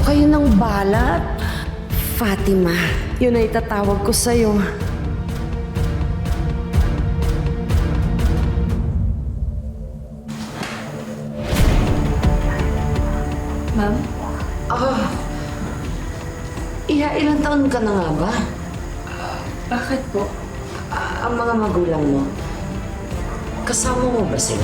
kayo ng balat. Fatima, yun ay tatawag ko sa'yo. Ma'am? Ilang taon ka na nga ba? Bakit po? Ang mga magulang mo, kasama mo ba sila?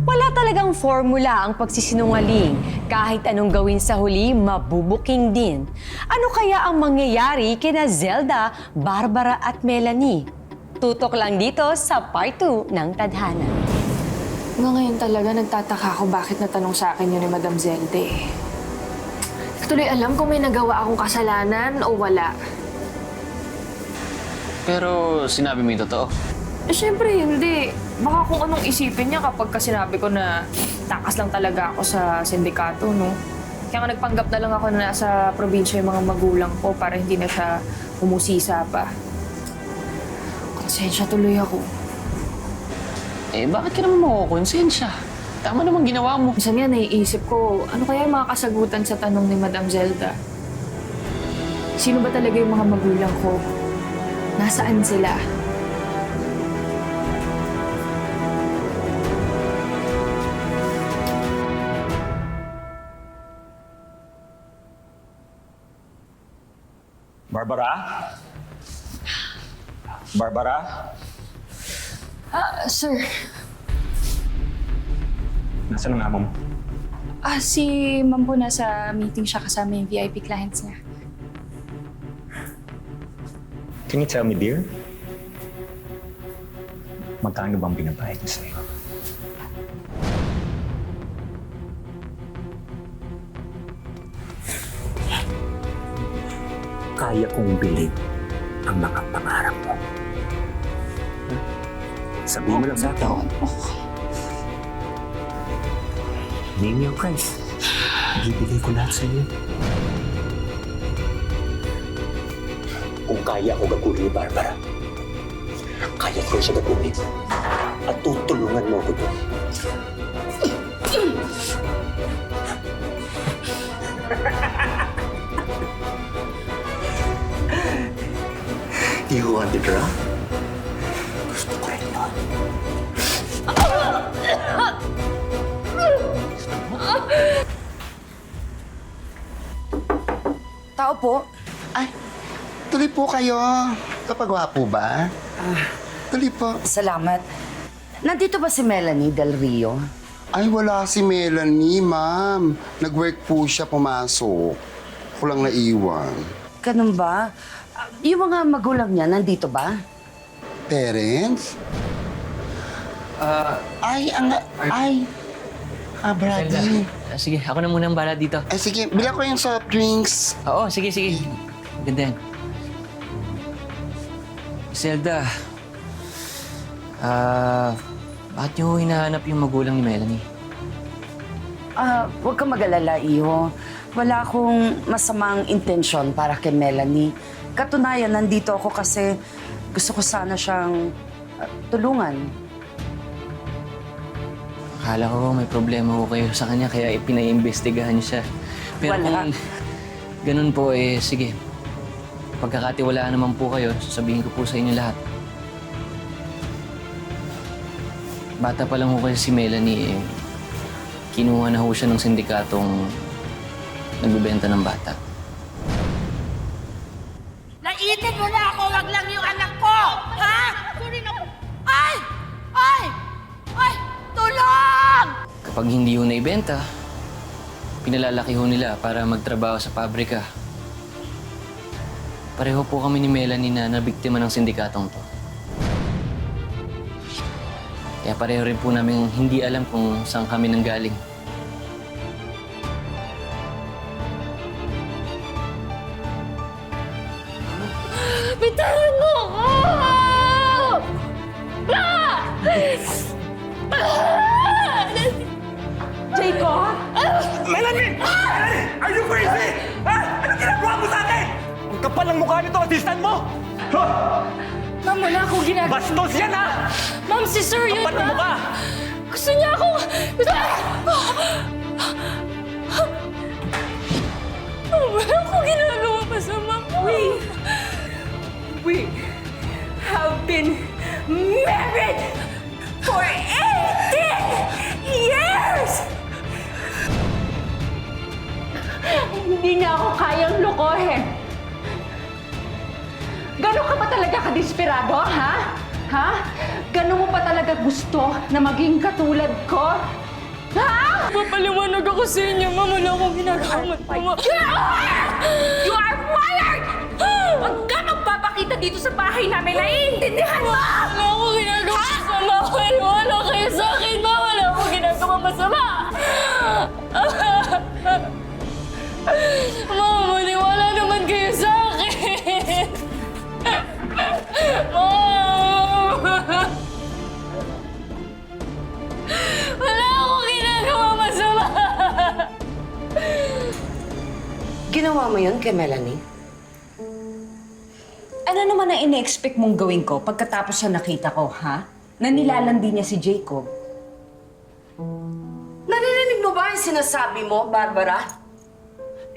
Wala talagang formula ang pagsisinungaling. Kahit anong gawin sa huli, mabubuking din. Ano kaya ang mangyayari kina Zelda, Barbara at Melanie? Tutok lang dito sa Part 2 ng Tadhana. Ngayon talaga nagtataka ako bakit natanong sa akin yun ni Madam Zelda eh. Hindi ko tuloy alam kung may nagawa akong kasalanan o wala. Pero sinabi mo yung totoo. Eh, syempre hindi. Baka kung anong isipin niya kapag sinabi ko na takas lang talaga ako sa sindikato, no? Kaya nga nagpanggap na lang ako na nasa probinsya yung mga magulang ko para hindi na siya humusisa pa. Konsensya tuloy ako. Eh, bakit ka naman makukonsensya? Tama namang ginawa mo. Minsan nga naiisip ko, ano kaya yung mga kasagutan sa tanong ni Madam Zelda? Sino ba talaga yung mga magulang ko? Nasaan sila? Barbara? Barbara? Sir, Nasaan ang amo mo? Si Ma'am po nasa meeting siya kasama yung VIP clients niya. Can you tell me, dear? Magkano bang binabayad niya sa'yo? Kaya kong bilhin ang mga pangarap mo. Sabihin mo lang sa akin. Name your price. Ibibigay ko lahat sa iyo. Kung kaya ako gagawin ni Barbara, kaya ko siya gagawin. At tutulungan mo ako doon. You want the drug? Gusto ko rin yun. Tao po. Ay, tuloy po kayo. Kapagwapo ba? Tuloy po. Salamat. Nandito ba si Melanie Del Rio? Ay, wala si Melanie, ma'am. Nag-work po siya, pumasok. Ako lang naiwan. Ganun ba? Yung mga magulang niya, nandito ba? Parents? Brady. Sige, ako na muna ang bala dito. Ay, sige, bila ko yung soft drinks. Oo, sige, sige. Ganda yan. Zelda, bakit niyo hinahanap yung magulang ni Melanie? Huwag kang mag-alala, Iho. Wala akong masamang intensyon para kay Melanie. Katunayan, nandito ako kasi gusto ko sana siyang tulungan. Akala ko may problema ko kayo sa kanya kaya ipinaimbestigahan niyo siya. Pero Wala. kung ganun po, sige. Pagkakatiwalaan naman po kayo, sasabihin ko po sa inyo lahat. Bata pa lang ho kasi si Melanie, kinuha na ho siya ng sindikatong nagbebenta ng bata. Naitin mo na ako, wag lang yung anak ko! Ha? Sorry na po. Ay! Ay! Ay! Tulong! Kapag hindi ho naibenta, pinalalaki ho nila para magtrabaho sa pabrika. Pareho po kami ni Melanie na nabiktima ng sindikatong to. Kaya pareho rin po namin hindi alam kung saan kami nanggaling. Bitawan mo ako! Jacob? Melanie! Melanie! Are you crazy? Ha? Ano ginagawa mo sa akin? Ang kapal ng mukha nito, assistant mo! Ma'am, wala akong ginagawa. Bastos yan, ha? Ma'am, si Sir yun, Kapal ng ma'am. mukha! Gusto niya akong... Wala akong ginagawa masama. We have been married for 18 years! Hindi niya ako kayang lokohin. Gano'n ka ba talaga kadesperado, ha? Ha? Gano'n mo pa talaga gusto na maging katulad ko? Ha? Papaliwanag ako sa inyo, Ma'am. Wala akong ginagawa masama. You are fired! Huwag ka magpapakita dito sa bahay namin. Naiintindihan mo! Wala akong ginagawa masama. Wala kayo sa akin, Ma'am. Wala akong ginagawa masama. Ma'am, maniwala naman kayo sa akin. Ma'am! Wala akong ginagawa masama. Ginawa mo yun kay Melanie? Ano naman ang ine-expect mong gawin ko pagkatapos siya nakita ko, ha? Na nilalandi niya si Jacob. Naririnig mo ba yung sinasabi mo, Barbara?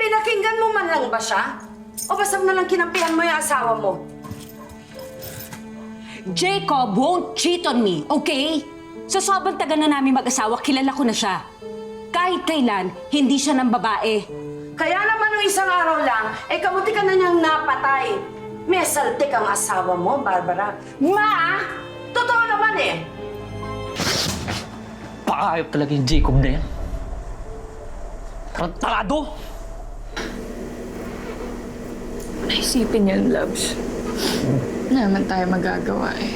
Pinakinggan mo man lang ba siya? O basta na lang kinampihan mo yung asawa mo? Jacob won't cheat on me, okay? Sa sobrang tagal na namin mag-asawa, kilala ko na siya. Kahit kailan, hindi siya ng babae. Kaya naman nung isang araw lang, kamuti ka na niyang napatay. May saltik ang asawa mo, Barbara. Ma! Totoo naman eh! Paayop talaga yung Jacob na yan. Tarantado! Naisipin yan, loves. Wala naman tayo magagawa eh.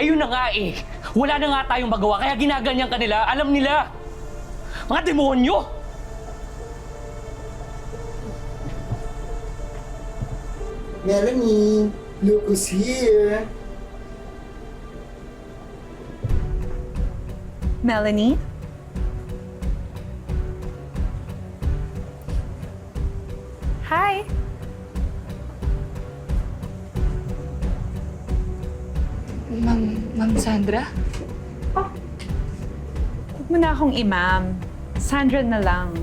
Ayun na nga eh. Wala na nga tayong magawa, kaya ginaganyan ka nila. Alam nila. Mga demonyo! Melanie, look who's here. Melanie? Hi! Ma'am Sandra? Huwag mo na akong imam. Sandra na lang.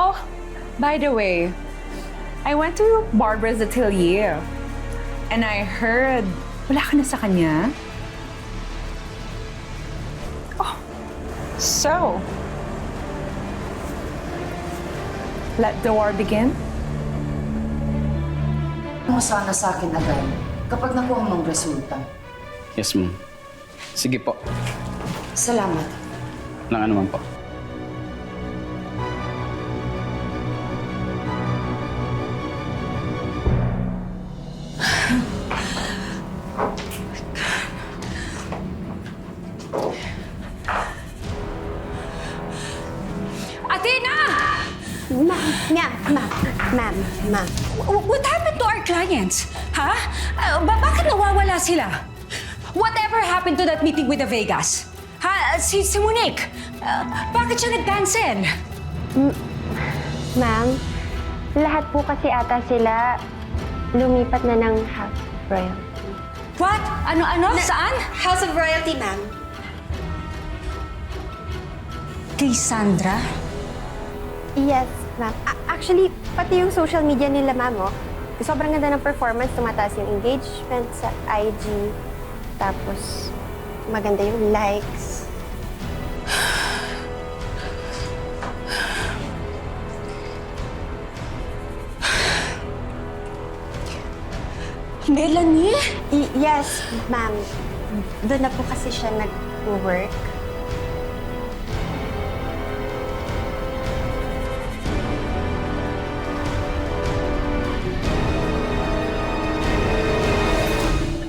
Oh, by the way, I went to Barbara's atelier. And I heard, wala ka na sa kanya? Oh, so, let the war begin? Mo sana sa akin agad kapag nakuha mong resulta. Yes, ma'am. Sige po. Salamat. Nang ano man po. Athena! Ma'am. What happened to our clients? Ha? Bakit nawawala sila? Whatever happened to that meeting with the Vegas? Ha? Si Monique? Bakit siya nag-cancel? Ma'am, lahat po kasi ata sila lumipat na ng House of Royalty. What? Ano? Saan? House of Royalty, ma'am. Kay Sandra? Yes, ma'am. Actually, pati yung social media nila, ma'am, oh. Sobrang ganda ng performance, tumataas yung engagement sa IG. Tapos, maganda yung likes. Melanie? Yes, ma'am. Doon na po kasi siya nag-work.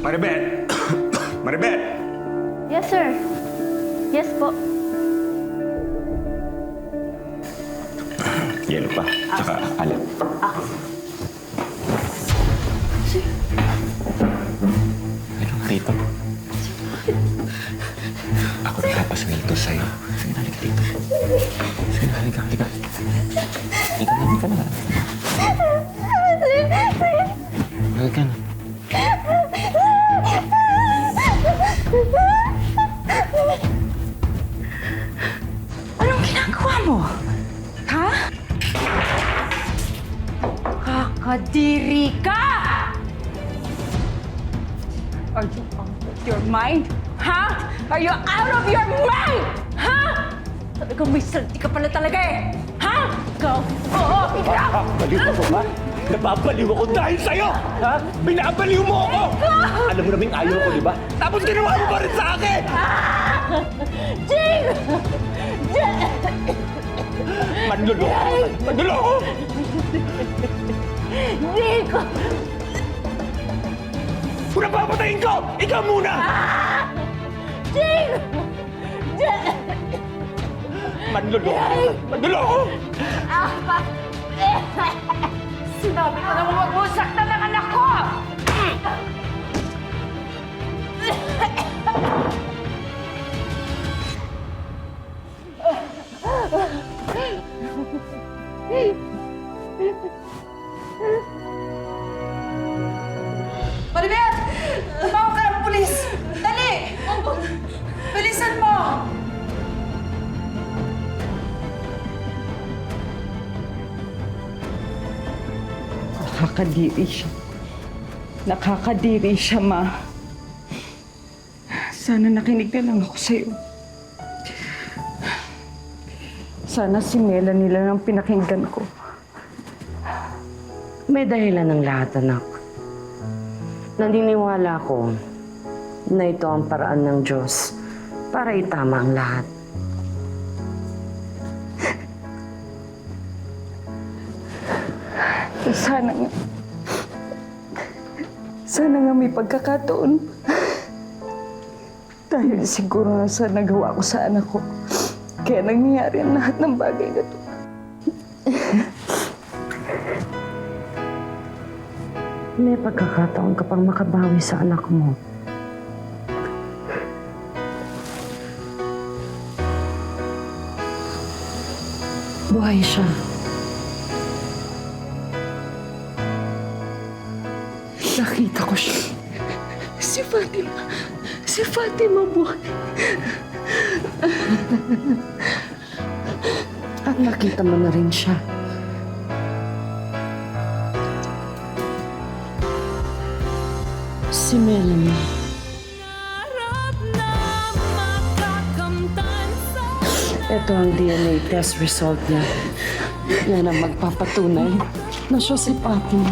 Maribet! Maribet! Yes, sir. Yes po. Yelo pa. Tsaka alin. Ano nga rito? Ako nagpapasweldo sa'yo. Sige na, halika dito. Sige na, halika. Halika na. Are you out of your mind? Ha? Are you out of your mind? Ha? Talagang may salti ka pala talaga eh! Ha? Ikaw? Oo, ikaw! Baliw ako ba? Napapaliw ako dahil sa'yo! Ha? Binabaliw mo ako! Alam mo namang ayaw ko, di ba? Tapos ginawa mo pa rin sa akin! Jing! Manluloko! Manluloko! Jing! Kung napapatayin ko, ikaw muna! Jing! Manluloko! Manluloko! Sinabi ko na huwag mo saktan ang anak ko! Maribel! Tumawag ka ng pulis! Dali! Bilisan mo! Nakakadiri siya. Nakakadiri siya, Ma. Sana nakinig na lang ako sa'yo. Sana si Melanie lang ang pinakinggan ko. May dahilan ng lahat, anak. Naniniwala ko na ito ang paraan ng Diyos para itama ang lahat. Sana nga may pagkakataon. Dahil siguro nga sa nagawa ko sa anak ko. Kaya nangyayari ang lahat ng bagay na to. May pagkakataon ka pang makabawi sa anak mo. Buhay siya. Nakita ko siya. Si Fatima. Si Fatima buhay. At nakita mo na rin siya. Si Melanie. Ito ang DNA test result niya. Yan ang magpapatunay na siya si Fatima.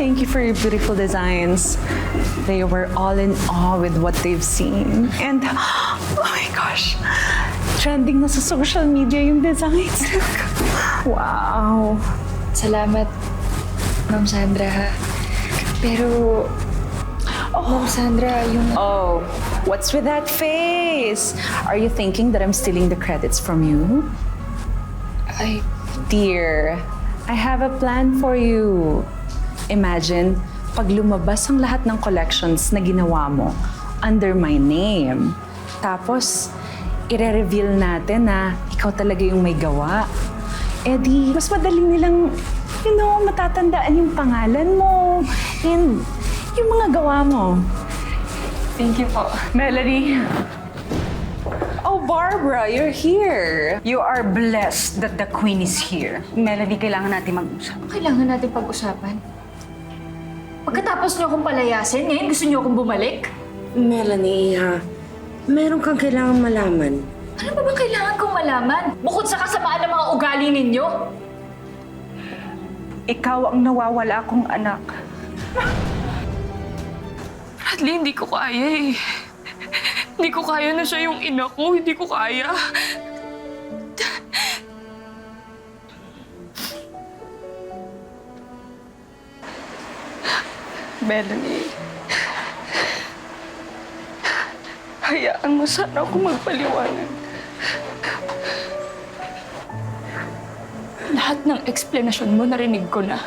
Thank you for your beautiful designs. They were all in awe with what they've seen. And, oh my gosh, trending na sa social media yung designs. Wow. Salamat, Ma'am Sandra, ha? Pero, Ma'am Sandra, yung... Oh, what's with that face? Are you thinking that I'm stealing the credits from you? Ay, Dear, I have a plan for you. Imagine, pag lumabas ang lahat ng collections na ginawa mo under my name, tapos i-reveal natin na ikaw talaga yung may gawa, eh di, mas madaling nilang, matatandaan yung pangalan mo and yung mga gawa mo. thank you po. Melanie. Oh, Barbara, you're here. You are blessed that the queen is here. Melanie, kailangan natin mag-usap. Kailangan natin pag-usapan. Pagkatapos niyo akong palayasin, ngayon gusto niyo akong bumalik? Melanie, ha? Meron kang kailangan malaman. Ano ba bang kailangan kong malaman? Bukod sa kasamaan ng mga ugali ninyo? Ikaw ang nawawala kong anak. Bradley, hindi ko kaya eh. Hindi ko kaya na siya yung ina ko. Hindi ko kaya. Melanie, hayaan mo sana ako magpaliwanag. Lahat ng eksplanasyon mo, narinig ko na.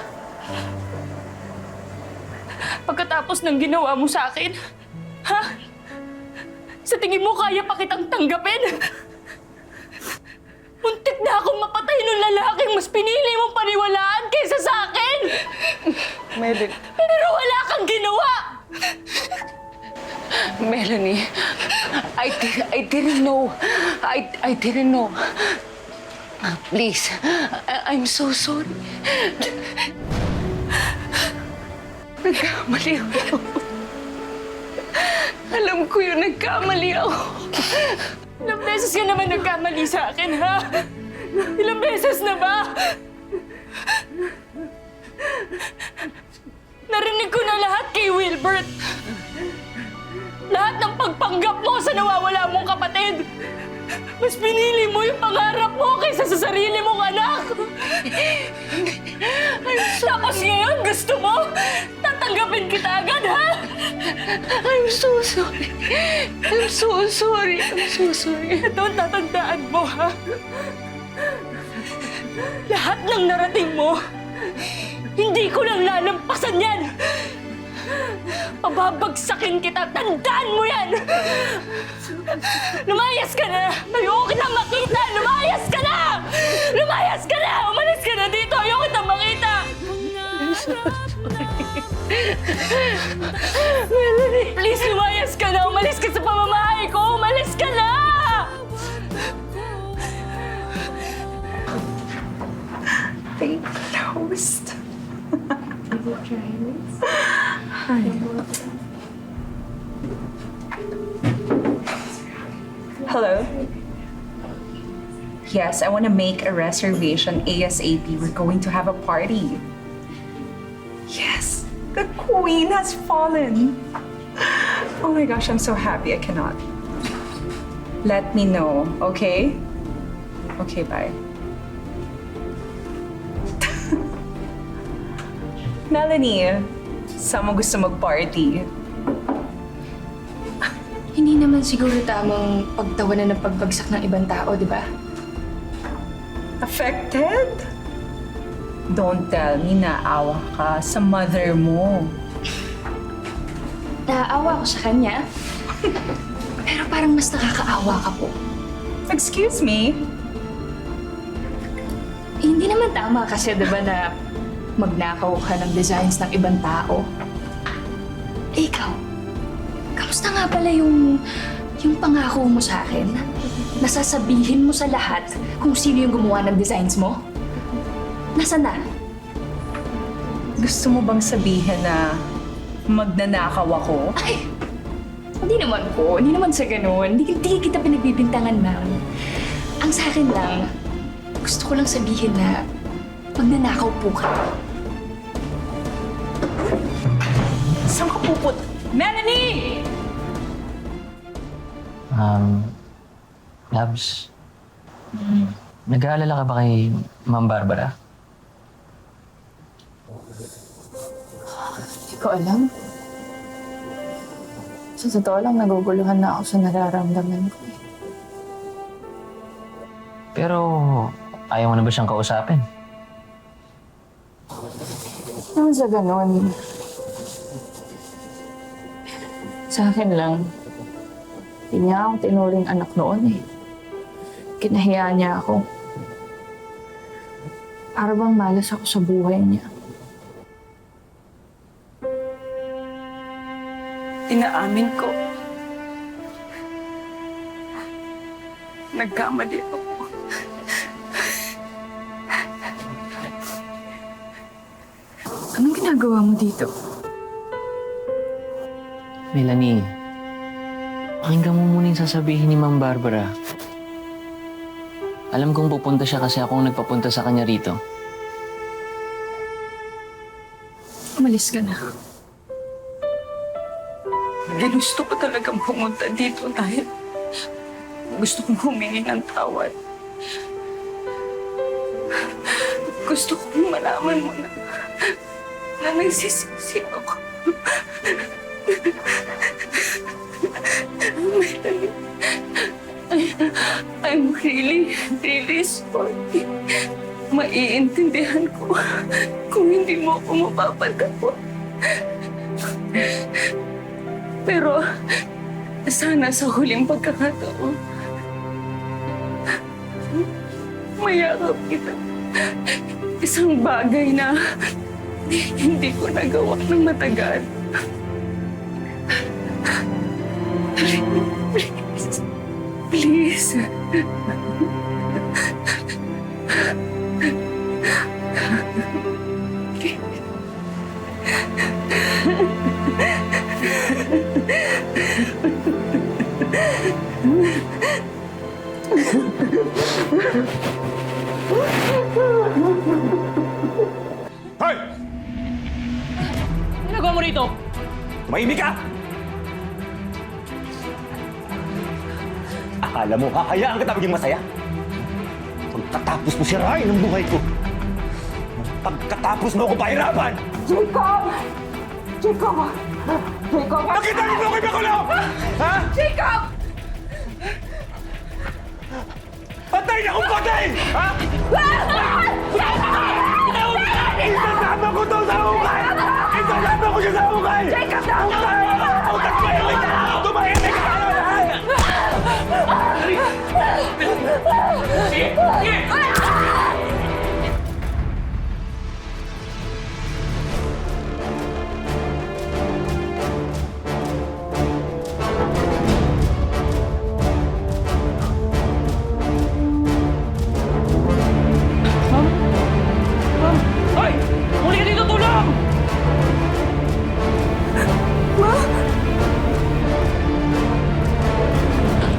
Pagkatapos ng ginawa mo sa akin, ha? Sa tingin mo, kaya pa kitang tanggapin? Muntik na akong mapatay nung lalaking mas pinili mong paniwalaan kaysa sa akin! Melanie. Pero wala kang ginawa! Melanie, I didn't know. I didn't know. Please, I'm so sorry. Nagkamali ako. Alam ko yun, nagkamali ako. Ilang beses ka naman nagkamali sa akin, ha? Ilang beses na ba? Narinig ko na lahat kay Wilbert. Lahat ng pagpanggap mo sa nawawala mong kapatid. Mas pinili mo yung pangarap mo kaysa sa sarili mong anak. Tapos ngayon, gusto mo? Tatanggapin kita agad, ha? I'm so sorry. I'm so sorry. I'm so sorry. Ito ang tatandaan mo, ha? Lahat ng narating mo, hindi ko lang lalampasan yan. Pababagsakin kita, tandaan mo yan! Lumayas ka na! Ayoko kita makita! Lumayas ka na! Lumayas ka na! Umalis ka na dito! Ayoko kita makita! Melanie, please lumayas ka na! Umalis ka sa pamamahay ko! Umalis ka na! They closed. Hello? Yes, I want to make a reservation ASAP. We're going to have a party. Yes, the queen has fallen. Oh my gosh, I'm so happy. I cannot. Let me know, okay? Okay, bye. Melanie, saan mo gusto mag-party? Hindi naman siguro tamang pagtawanan ng pagbagsak ng ibang tao, di ba? Affected? Don't tell me naawa ka sa mother mo. Naaawa ko sa kanya. Pero parang mas nakakaawa ka po. Excuse me? Hindi naman tama kasi, di ba, na magnakaw ka ng designs ng ibang tao. Eh, ikaw, kamusta nga pala yung pangako mo sa akin? Nasasabihin mo sa lahat kung sino yung gumawa ng designs mo? Nasaan na? Gusto mo bang sabihin na magnanakaw ako? Ay! Hindi naman po. Hindi naman sa ganun. Hindi kita pinagbibintangan, ma'am. Ang sa akin lang, gusto ko lang sabihin na magnanakaw po ka. Saan ka puput? Melanie! Labs, nag-aalala ka ba kay Ma'am Barbara? Hindi ko alam. Sa totoo lang, naguguluhan na ako sa nararamdaman ko. Pero ayaw mo na ba siyang kausapin? Naman sa ganun. Sa akin lang, hindi niya akong tinuring anak noon eh. Kinahiya niya ako. Para bang malas ako sa buhay niya. Inaamin ko. Nagkamali ako. Anong ginagawa mo dito? Melanie, pakinggan mo muna yung sasabihin ni Ma'am Barbara. Alam kong pupunta siya kasi ako ang nagpapunta sa kanya rito. Umalis ka na. Ginusto ko talagang pumunta dito dahil gusto kong humingi ng tawad. Gusto kong malaman mo na nagsisisi ako. Melanie, I'm really, really sorry. Maiintindihan ko kung hindi mo ako mapapatawad. Pero sana sa huling pagkakataon, mayakap kita. Isang bagay na hindi ko nagawa ng matagal. Please. Hoy! Ano ginagawa mo rito? Tumahimik ka! Akala mo, hahayaan kita maging masaya? Pagkatapos mo sirain ang buhay ko. Pagkatapos mo ako pahirapan! Jacob! Jacob! Jacob! Nakita niyo mo ako ibakulong! Ha? Jacob! Patay na akong patay! Ha? Isasama ko to sa hukay! Isasama ko siya sa hukay! Jacob! Utak mo yung ita! Tumahimik ka na lahat! Hoy! Muli ka dito, tulong!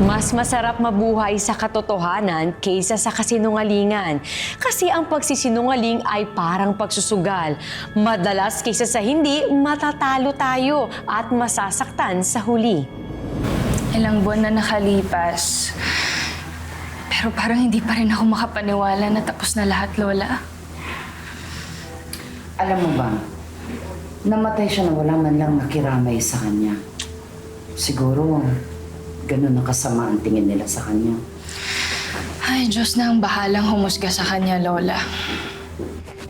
Mas masarap mabuhay sa katotohanan kaysa sa kasinungalingan. Kasi ang pagsisinungaling ay parang pagsusugal. Madalas kaysa sa hindi, matatalo tayo at masasaktan sa huli. Ilang buwan na nakalipas. Pero parang hindi pa rin ako makapaniwala na tapos na lahat, Lola. Alam mo ba, namatay siya na wala man lang nakiramay sa kanya. Siguro, ganun ang kasama ang tingin nila sa kanya. Ay, Diyos na ang bahalang humusga sa kanya, Lola.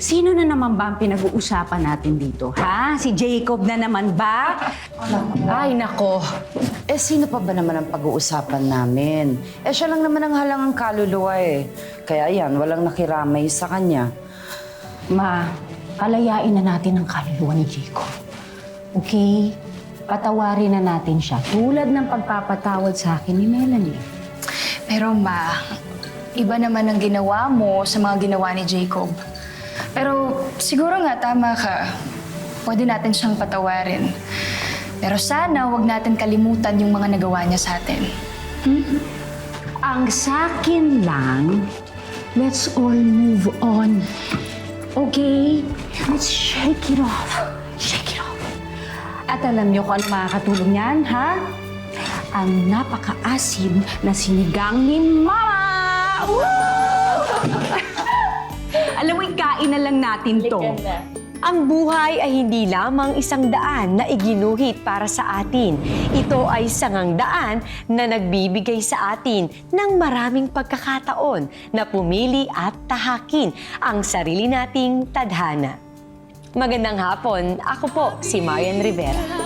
Sino na naman ba ang pinag-uusapan natin dito, ha? Si Jacob na naman ba? Ay, nako. Eh, sino pa ba naman ang pag-uusapan namin? Eh, siya lang naman ang halangang kaluluwa eh. Kaya yan, walang nakiramay sa kanya. Ma, palayain na natin ang kaluluwa ni Jacob. Okay? Patawarin na natin siya. Tulad ng pagpapatawad sa akin ni Melanie. Pero Ma, iba naman ang ginawa mo sa mga ginawa ni Jacob. Pero siguro nga tama ka. Pwede natin siyang patawarin. Pero sana wag natin kalimutan yung mga nagawa niya sa atin. Ang sakin lang, let's all move on. Okay? Let's shake it off. Shake it off. At alam niyo kung ano makakatulong yan, ha? Ang napaka-asim na sinigang ni Mama! Woo! Alam mo, ikain na lang natin to. Ang buhay ay hindi lamang isang daan na iginuhit para sa atin. Ito ay sangang daan na nagbibigay sa atin ng maraming pagkakataon na pumili at tahakin ang sarili nating tadhana. Magandang hapon, ako po si Marian Rivera.